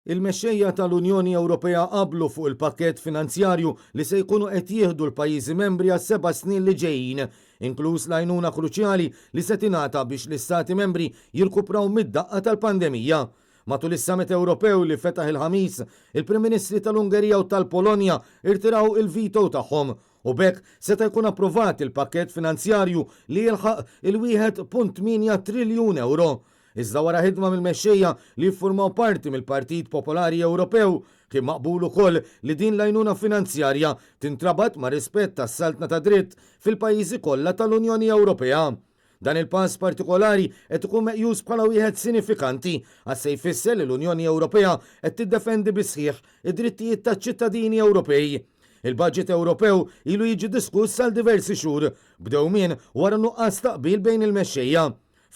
Il-mexxejja tal-Unjoni Ewropea qablu fuq il-pakkett finanzjarju li se jkunu qed jieħdu l-pajjiżi membri għas 7 snin li ġejjin, inkluż l-għajnuna kruċjali li se tingħata biex l-istati membri jirkupraw mid-daqqa tal-pandemija. Matul is-Summit Ewropew li fetaħ il-ħamis, il-Prim Ministri tal-Ungerija u tal-Polonja irtiraw il-vito tagħhom u bekk seta' jkun approvat il-pakkett finanzjarju li jilħaq il-1.8 triljun euro. Iżda wara ħidma mill-mexxejja li jiffurmaw parti mill-Partit Popolari Ewropew kien maqbul ukoll li din l-għajnuna finanzjarja tintrabat ma' rispett tas-saltna ta' dritt fil-pajjiżi kollha tal-Unjoni Ewropea. Dan il-pass partikolari qed ikun meqjus bħala wieħed sinifikanti għas se jfisser li l-Unjoni Ewropea qed tiddefendi bisħieħ id-drittijiet taċ-ċittadini Ewropej. Il-budget Ewropew ilu jiġi diskuss għal diversi xhur, bdew min wara nuqqas taqbil bejn il-mexxejja.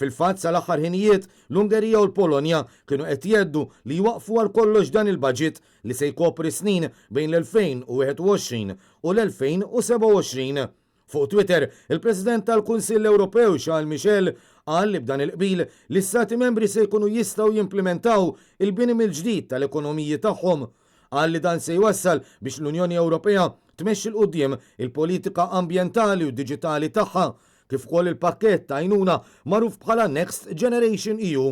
Fil-fatt sal-aħħar ħinijiet l-Ungerija u l-Polonja kienu qed jgħeddu li jwaqfu għal kollox dan il-budget li se jkopri snin bejn l-2021 u l-2027. Fuq Twitter, il-President tal-Kunsill Ewropew Charles Michel qal li b'dan il-qbil li s-stati membri se jkunu jistgħu jimplementaw il-bini mill-ġdid tal-ekonomiji tagħhom. Qal li dan se jwassal biex l-Unjoni Ewropea tmexxi l-qudiem il-politika ambjentali u diġitali tagħha kif ukoll il-pakkett ta' għajnuna magħruf bħala Next Generation EU.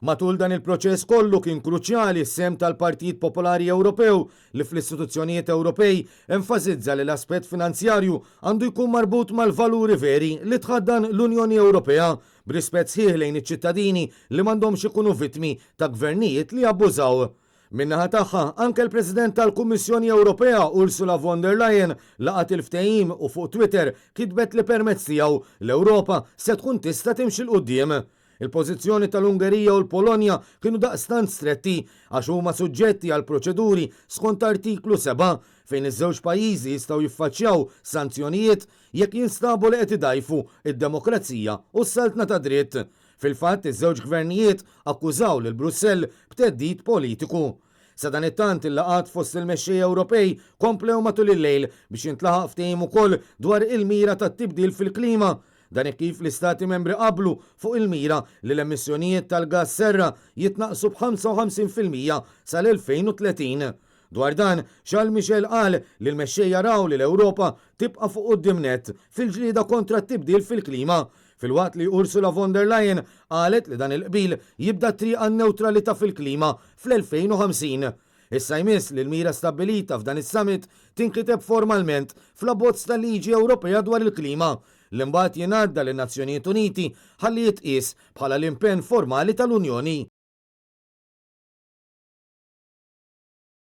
Matul dan il-proċess kollu kien kruċjali s-sem tal-Partit Popolari Ewropew li fl-istituzzjonijiet Ewropej enfasizza li l-aspett finanzjarju għandu jkun marbut mal-valuri veri li tħaddan l-Unjoni Ewropea b'rispett sħiħ lejn iċ-ċittadini li m'għandhomx ikunu vittmi ta' gvernijiet li abbużaw. Minnaħa tagħha anke l-President tal-Kummissjoni Ewropea Ursula von der Leyen laqat il-ftehim u fuq Twitter kitbet li permezz tiegħu l-Ewropa se tkun tista' timxi l qudiem. Il-pożizzjoni tal-Ungerija u l-Polonja kienu daqstant stretti għax huma suġġetti għal proċeduri skont artiklu 7 fejn iż-żewġ pajjiżi jistgħu jiffaċċjaw sanzjonijiet jekk jinstabu li qed idajfu id-demokrazija u s-saltna ta' dritt. Fil-fatt, iż-żewġ gvernijiet akkużaw lil Brussell b'teddid politiku. Sa dan it-tant il-laqat fost il-mexxejja Ewropej komplew matul il-lejl biex jintlaħaq ftehim ukoll dwar il-mira tat-tibdil fil-klima. Dan kif l-istati membri qablu fuq il-mira li l-emissjonijiet tal-gass serra jitnaqsu b'55% sal-2030. Dwar dan, Charles Michel qal li l-mexxejja raw li l-Ewropa tibqa' fuq quddiem fil-ġlieda kontra t-tibdil fil-klima. Fil-waqt li Ursula von der Leyen qalet li dan il-qbil jibda triq għan-newtralità fil-klima fl-2050. Issa jmiss li l-mira stabbilita f'dan is-summit tinkiteb formalment fl-abbozz tal-liġi Ewropea dwar il-klima li mbagħad jingħadda lin-Nazzjonijiet Uniti ħalli jitqies bħala l-impenn formali tal-Unjoni.